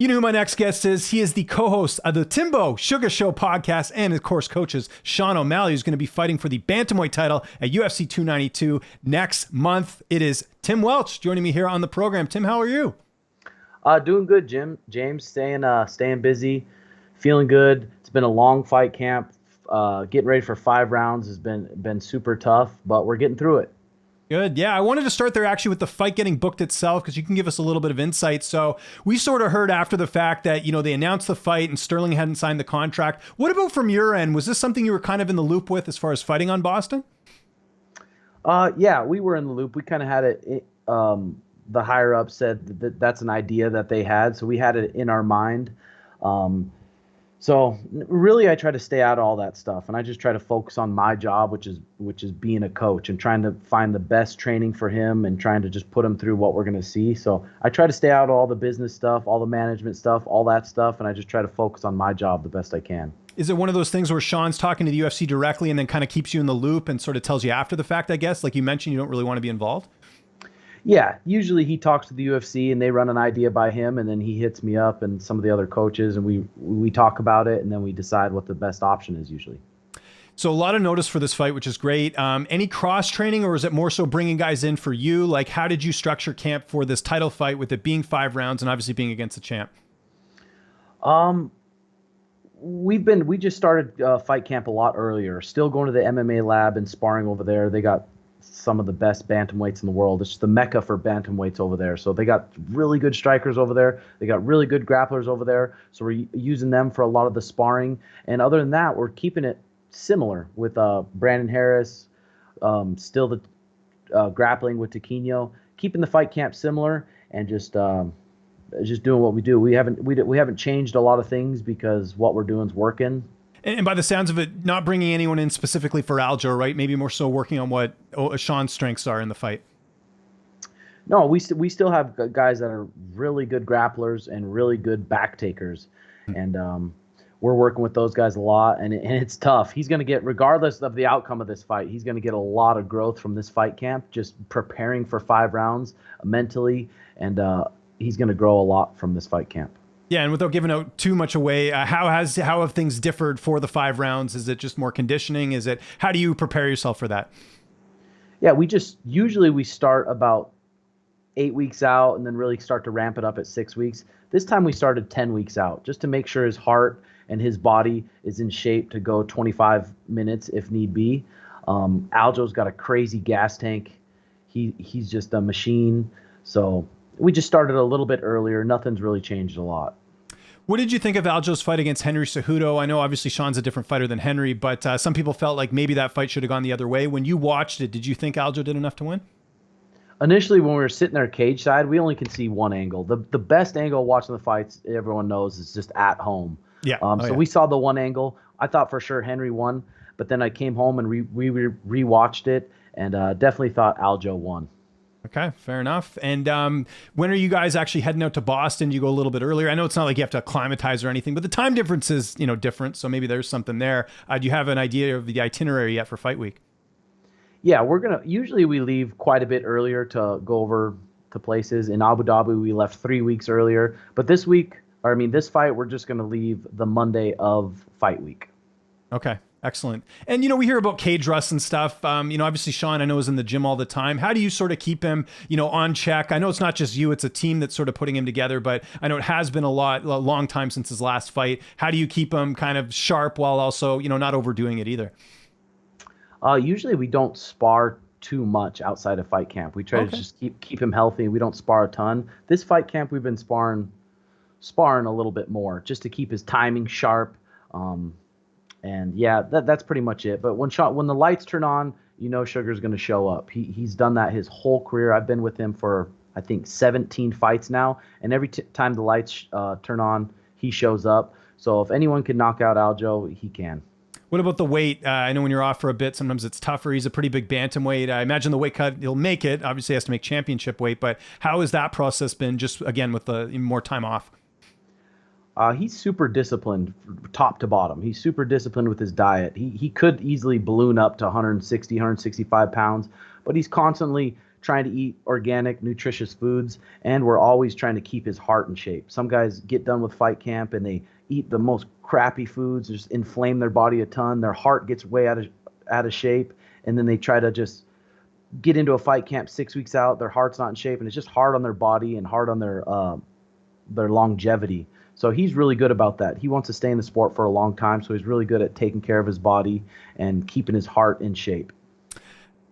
You know who my next guest is. He is the co-host of the Timbo Sugar Show podcast and, of course, coaches Sean O'Malley, who's going to be fighting for the bantamweight title at UFC 292 next month. It is Tim Welch joining me here on the program. Tim, how are you? Doing good, James, staying busy, feeling good. It's been a long fight camp. Getting ready for 5 rounds has been super tough, but we're getting through it. Good. Yeah, I wanted to start there actually with the fight getting booked itself because you can give us a little bit of insight. So we sort of heard after the fact that, they announced the fight and Sterling hadn't signed the contract. What about from your end? Was this something you were kind of in the loop with as far as fighting on Boston? Yeah, we were in the loop. We kind of had it. The higher up said that that's an idea that they had, so we had it in our mind. So really, I try to stay out of all that stuff, and I just try to focus on my job, which is being a coach and trying to find the best training for him and trying to just put him through what we're going to see. So I try to stay out of all the business stuff, all the management stuff, all that stuff, and I just try to focus on my job the best I can. Is it one of those things where Sean's talking to the UFC directly and then kind of keeps you in the loop and sort of tells you after the fact, I guess? Like you mentioned, you don't really want to be involved? Yeah, usually he talks to the UFC and they run an idea by him, and then he hits me up and some of the other coaches, and we talk about it, and then we decide what the best option is usually. So a lot of notice for this fight, which is great. Any cross training, or is it more so bringing guys in for you? Like, how did you structure camp for this title fight with it being 5 rounds and obviously being against the champ? We just started fight camp a lot earlier. Still going to the MMA lab and sparring over there. They got some of the best bantamweights in the world. It's the mecca for bantamweights over there. So they got really good strikers over there. They got really good grapplers over there. So we're using them for a lot of the sparring. And other than that, we're keeping it similar with Brandon Harris, still the grappling with Taquinho, keeping the fight camp similar and just doing what we do. We haven't changed a lot of things because what we're doing is working. And by the sounds of it, not bringing anyone in specifically for Aljo, right? Maybe more so working on what Sean's strengths are in the fight. No, we still have guys that are really good grapplers and really good back takers. And we're working with those guys a lot, and it's tough. He's going to get, regardless of the outcome of this fight, he's going to get a lot of growth from this fight camp, just preparing for 5 rounds mentally, and he's going to grow a lot from this fight camp. Yeah, and without giving out too much away, how have things differed for the 5 rounds? Is it just more conditioning? How do you prepare yourself for that? Yeah, usually we start about 8 weeks out and then really start to ramp it up at 6 weeks. This time we started 10 weeks out just to make sure his heart and his body is in shape to go 25 minutes if need be. Aljo's got a crazy gas tank. He's just a machine. So we just started a little bit earlier. Nothing's really changed a lot. What did you think of Aljo's fight against Henry Cejudo? I know obviously Sean's a different fighter than Henry, but some people felt like maybe that fight should have gone the other way. When you watched it, did you think Aljo did enough to win? Initially, when we were sitting there cage side, we only could see one angle. The best angle watching the fights, everyone knows, is just at home. Yeah. We saw the one angle. I thought for sure Henry won, but then I came home and we rewatched it and definitely thought Aljo won. Okay, fair enough. And when are you guys actually heading out to Boston? Do you go a little bit earlier? I know it's not like you have to acclimatize or anything, but the time difference is, different. So maybe there's something there. Do you have an idea of the itinerary yet for fight week? Yeah, usually we leave quite a bit earlier to go over to places. In Abu Dhabi, we left 3 weeks earlier. But this fight, we're just going to leave the Monday of fight week. Okay. Excellent. And, we hear about cage rust and stuff. Obviously Sean, I know, is in the gym all the time. How do you sort of keep him, on check? I know it's not just you, it's a team that's sort of putting him together, but I know it has been a long time since his last fight. How do you keep him kind of sharp while also, not overdoing it either? Usually we don't spar too much outside of fight camp. We try to just keep him healthy. We don't spar a ton. This fight camp, we've been sparring a little bit more just to keep his timing sharp. And yeah, that's pretty much it. But when the lights turn on, Sugar's going to show up. He's done that his whole career. I've been with him for, I think, 17 fights now. And every time the lights turn on, he shows up. So if anyone can knock out Aljo, he can. What about the weight? I know when you're off for a bit, sometimes it's tougher. He's a pretty big bantamweight. I imagine the weight cut, he'll make it. Obviously, he has to make championship weight. But how has that process been, just, again, with the more time off? He's super disciplined top to bottom. He's super disciplined with his diet. He could easily balloon up to 160, 165 pounds, but he's constantly trying to eat organic, nutritious foods, and we're always trying to keep his heart in shape. Some guys get done with fight camp and they eat the most crappy foods, just inflame their body a ton. Their heart gets way out of shape, and then they try to just get into a fight camp 6 weeks out. Their heart's not in shape, and it's just hard on their body and hard on their longevity. So he's really good about that. He wants to stay in the sport for a long time, so he's really good at taking care of his body and keeping his heart in shape.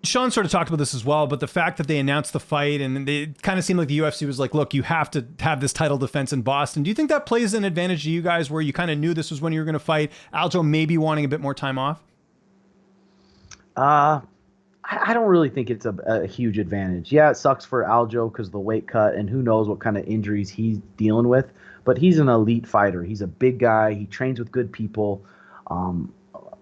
Sean sort of talked about this as well, but the fact that they announced the fight and it kind of seemed like the UFC was like, look, you have to have this title defense in Boston. Do you think that plays an advantage to you guys where you kind of knew this was when you were going to fight? Aljo maybe wanting a bit more time off? I don't really think it's a huge advantage. Yeah, it sucks for Aljo because of the weight cut and who knows what kind of injuries he's dealing with, but he's an elite fighter. He's a big guy. He trains with good people.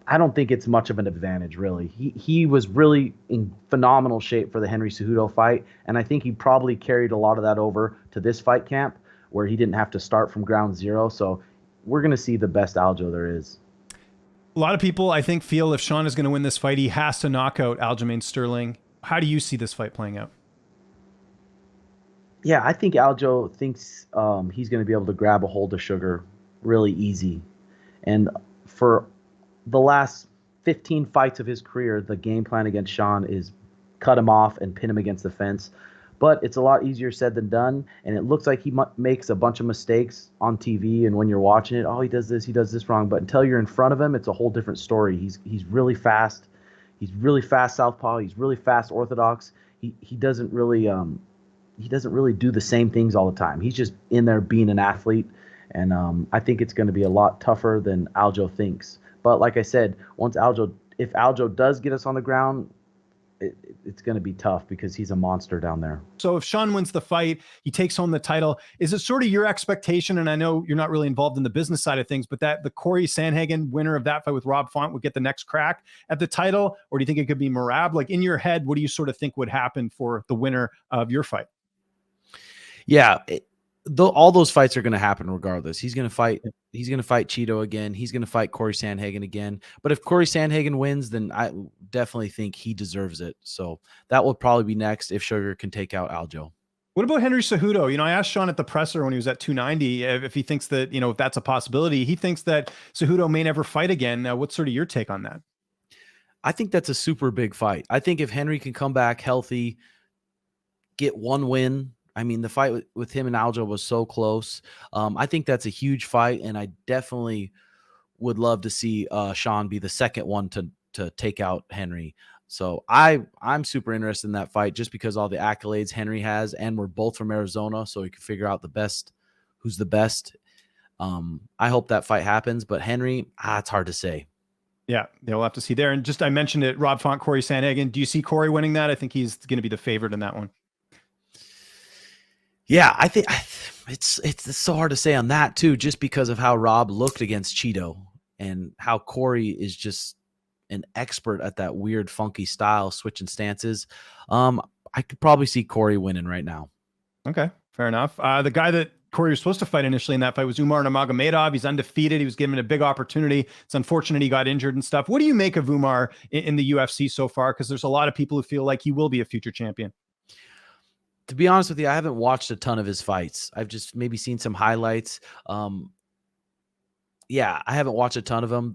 I don't think it's much of an advantage, really. He was really in phenomenal shape for the Henry Cejudo fight, and I think he probably carried a lot of that over to this fight camp where he didn't have to start from ground zero. So we're going to see the best Aljo there is. A lot of people, I think, feel if Sean is going to win this fight, he has to knock out Aljamain Sterling. How do you see this fight playing out? Yeah, I think Aljo thinks he's going to be able to grab a hold of Sugar really easy. And for the last 15 fights of his career, the game plan against Sean is cut him off and pin him against the fence. But it's a lot easier said than done, and it looks like he makes a bunch of mistakes on TV, and when you're watching it, oh, he does this wrong. But until you're in front of him, it's a whole different story. He's really fast. He's really fast southpaw. He's really fast orthodox. He doesn't really do the same things all the time. He's just in there being an athlete, and I think it's going to be a lot tougher than Aljo thinks. But like I said, if Aljo does get us on the ground, it's going to be tough because he's a monster down there. So if Sean wins the fight, he takes home the title. Is it sort of your expectation, and I know you're not really involved in the business side of things, but that the Cory Sandhagen winner of that fight with Rob Font would get the next crack at the title? Or do you think it could be Merab? Like in your head, what do you sort of think would happen for the winner of your fight? Yeah, all those fights are going to happen regardless. He's going to fight Cheeto again. He's going to fight Cory Sandhagen again. But if Cory Sandhagen wins, then I definitely think he deserves it. So that will probably be next if Sugar can take out Aljo. What about Henry Cejudo? You know, I asked Sean at the presser when he was at 290 if he thinks that, you know, if that's a possibility. He thinks that Cejudo may never fight again. What's sort of your take on that? I think that's a super big fight. I think if Henry can come back healthy, get one win. I mean, the fight with him and Aljo was so close. I think that's a huge fight, and I definitely would love to see Sean be the second one to take out Henry. So I'm super interested in that fight just because all the accolades Henry has, and we're both from Arizona, so we can figure out who's the best. I hope that fight happens, but Henry, it's hard to say. Yeah, we'll have to see there. And just I mentioned it, Rob Font, Cory Sandhagen. Do you see Cory winning that? I think he's going to be the favorite in that one. Yeah, I think it's so hard to say on that too, just because of how Rob looked against Cheeto and how Cory is just an expert at that weird, funky style, switching stances. I could probably see Cory winning right now. Okay, fair enough. The guy that Cory was supposed to fight initially in that fight was Umar Nurmagomedov. He's undefeated. He was given a big opportunity. It's unfortunate he got injured and stuff. What do you make of Umar in the UFC so far? Because there's a lot of people who feel like he will be a future champion. To be honest with you, I haven't watched a ton of his fights. I've just maybe seen some highlights. Yeah, I haven't watched a ton of them.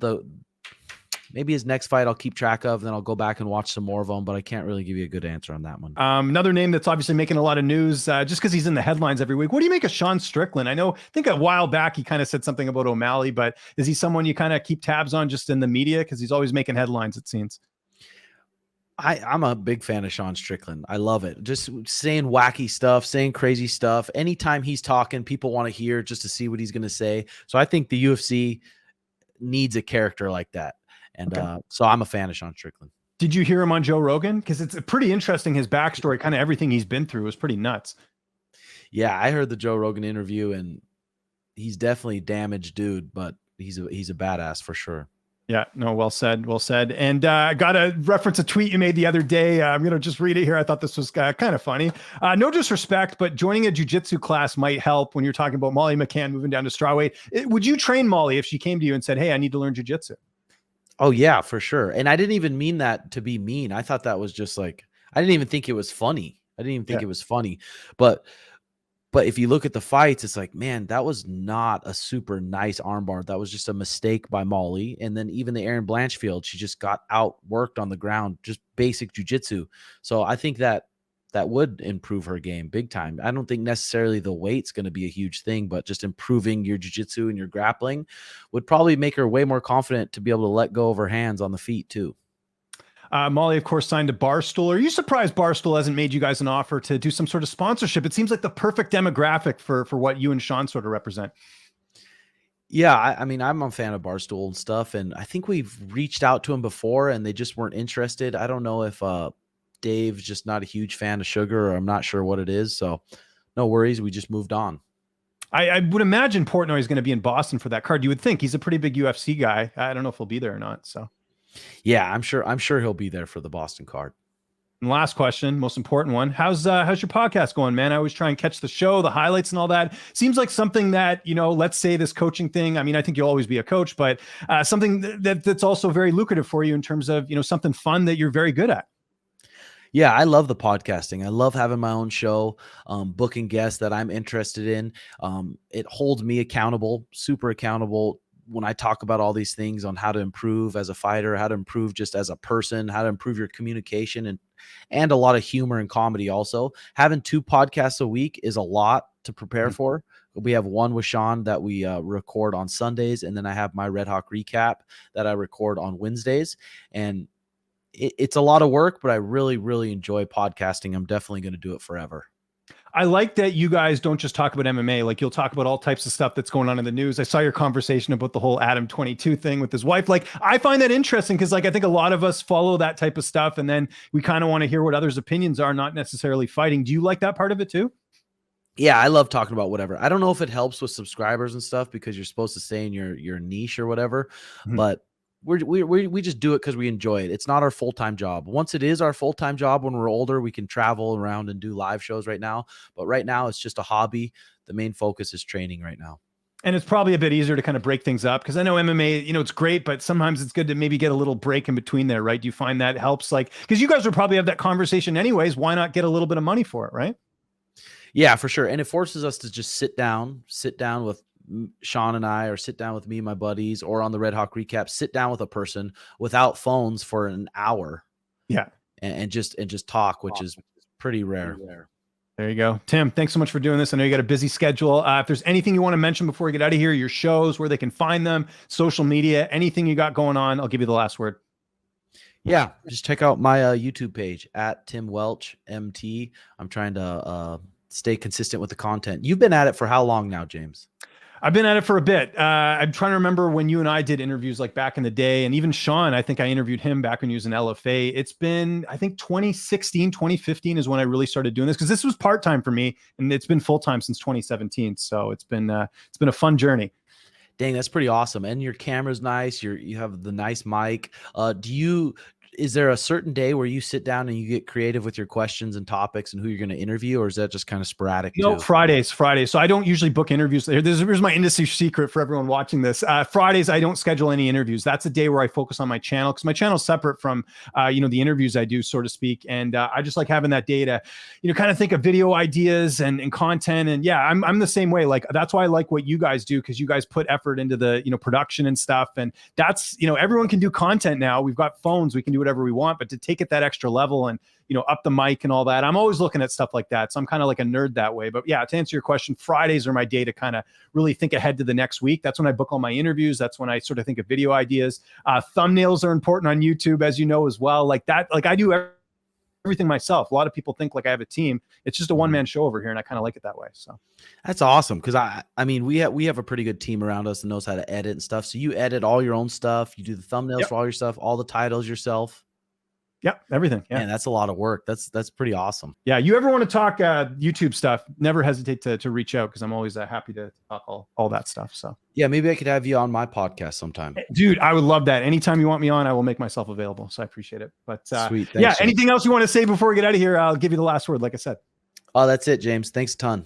Maybe his next fight I'll keep track of, then I'll go back and watch some more of them, but I can't really give you a good answer on that one. Another name that's obviously making a lot of news just because he's in the headlines every week. What do you make of Sean Strickland? I think a while back he kind of said something about O'Malley, but is he someone you kind of keep tabs on just in the media? Because he's always making headlines, it seems. I'm a big fan of Sean Strickland. I love it. Just saying wacky stuff, saying crazy stuff. Anytime he's talking, people want to hear just to see what he's going to say. So I think the UFC needs a character like that. And so I'm a fan of Sean Strickland. Did you hear him on Joe Rogan? Because it's pretty interesting. His backstory, kind of everything he's been through was pretty nuts. Yeah, I heard the Joe Rogan interview, and he's definitely a damaged dude, but he's a badass for sure. Yeah, no, well said, well said. And I got to reference a tweet you made the other day. I'm going to just read it here. I thought this was kind of funny. No disrespect, but joining a jiu-jitsu class might help when you're talking about Molly McCann moving down to strawweight. Would you train Molly if she came to you and said, hey, I need to learn jiu-jitsu? Oh, yeah, for sure. And I didn't even mean that to be mean. I thought that was just like, I didn't even think it was funny. I didn't even think it was funny. But if you look at the fights, it's like, man, that was not a super nice armbar. That was just a mistake by Molly. And then even the Erin Blanchfield, she just got outworked on the ground, just basic jiu-jitsu. So I think that would improve her game big time. I don't think necessarily the weight's going to be a huge thing, but just improving your jiu-jitsu and your grappling would probably make her way more confident to be able to let go of her hands on the feet too. Molly, of course, signed to Barstool. Are you surprised Barstool hasn't made you guys an offer to do some sort of sponsorship? It seems like the perfect demographic for what you and Sean sort of represent. Yeah, I mean, I'm a fan of Barstool and stuff, and I think we've reached out to him before, and they just weren't interested. I don't know if Dave's just not a huge fan of sugar, or I'm not sure what it is. So no worries. We just moved on. I would imagine Portnoy is going to be in Boston for that card. You would think he's a pretty big UFC guy. I don't know if he'll be there or not. So yeah, I'm sure he'll be there for the Boston card. And last question, most important one. How's your podcast going, man? I always try and catch the show, the highlights and all that. Seems like something that, let's say this coaching thing. I mean, I think you'll always be a coach, but something that's also very lucrative for you in terms of, something fun that you're very good at. Yeah, I love the podcasting. I love having my own show, booking guests that I'm interested in. It holds me accountable, super accountable, when I talk about all these things on how to improve as a fighter, how to improve just as a person, how to improve your communication, and a lot of humor and comedy also. Having 2 podcasts a week is a lot to prepare for. We have one with Sean that we record on Sundays, and then I have my Red Hawk recap that I record on Wednesdays. And it's a lot of work, but I really, really enjoy podcasting. I'm definitely going to do it forever. I like that you guys don't just talk about MMA. Like, you'll talk about all types of stuff that's going on in the news. I saw your conversation about the whole Adam 22 thing with his wife. Like, I find that interesting because, like, I think a lot of us follow that type of stuff, and then we kind of want to hear what others' opinions are, not necessarily fighting. Do you like that part of it too? Yeah, I love talking about whatever. I don't know if it helps with subscribers and stuff because you're supposed to stay in your niche or whatever, but we just do it because we enjoy it. It's not our full-time job. Once it is our full-time job, when we're older, we can travel around and do live shows right now. But right now it's just a hobby. The main focus is training right now. And it's probably a bit easier to kind of break things up because I know MMA, it's great, but sometimes it's good to maybe get a little break in between there, right? Do you find that helps? Like, because you guys would probably have that conversation anyways. Why not get a little bit of money for it, right? Yeah, for sure. And it forces us to just sit down with Sean and I, or sit down with me and my buddies, or on the Red Hawk recap, sit down with a person without phones for an hour. Yeah. And just talk, which is pretty rare. There you go. Tim, thanks so much for doing this. I know you got a busy schedule. If there's anything you want to mention before we get out of here, your shows, where they can find them, social media, anything you got going on, I'll give you the last word. Yeah, just check out my YouTube page at Tim Welch MT. I'm trying to stay consistent with the content. You've been at it for how long now, James? I've been at it for a bit. I'm trying to remember when you and I did interviews like back in the day, and even Sean, I think I interviewed him back when he was in LFA. It's been, I think 2016, 2015 is when I really started doing this, because this was part-time for me, and it's been full-time since 2017. So it's been a fun journey. Dang, that's pretty awesome. And your camera's nice. You have the nice mic. Is there a certain day where you sit down and you get creative with your questions and topics and who you're going to interview, or is that just kind of sporadic? No, Fridays. So I don't usually book interviews. Here's my industry secret for everyone watching this. Fridays, I don't schedule any interviews. That's a day where I focus on my channel, because my channel is separate from, the interviews I do, so to speak. And I just like having that day to, kind of think of video ideas and content. And yeah, I'm the same way. Like, that's why I like what you guys do, because you guys put effort into the, production and stuff. And that's, everyone can do content now. We've got phones. We can do whatever we want, but to take it that extra level and, up the mic and all that, I'm always looking at stuff like that. So I'm kind of like a nerd that way. But yeah, to answer your question, Fridays are my day to kind of really think ahead to the next week. That's when I book all my interviews. That's when I sort of think of video ideas. Thumbnails are important on YouTube, as you know, as well. Like that, like I do everything myself. A lot of people think like I have a team. It's just a one-man show over here, and I kind of like it that way. So that's awesome, because I mean we have a pretty good team around us that knows how to edit and stuff. So you edit all your own stuff. You do the thumbnails for all your stuff, all the titles yourself. Yep, everything. Yeah, and that's a lot of work. That's pretty awesome. Yeah, you ever want to talk YouTube stuff, never hesitate to reach out, because I'm always happy to talk all that stuff. So yeah, maybe I could have you on my podcast sometime. Dude, I would love that. Anytime you want me on, I will make myself available. So I appreciate it. But sweet. Thanks, yeah, James. anything else you want to say before we get out of here? I'll give you the last word, like I said. Oh, that's it, James. Thanks a ton.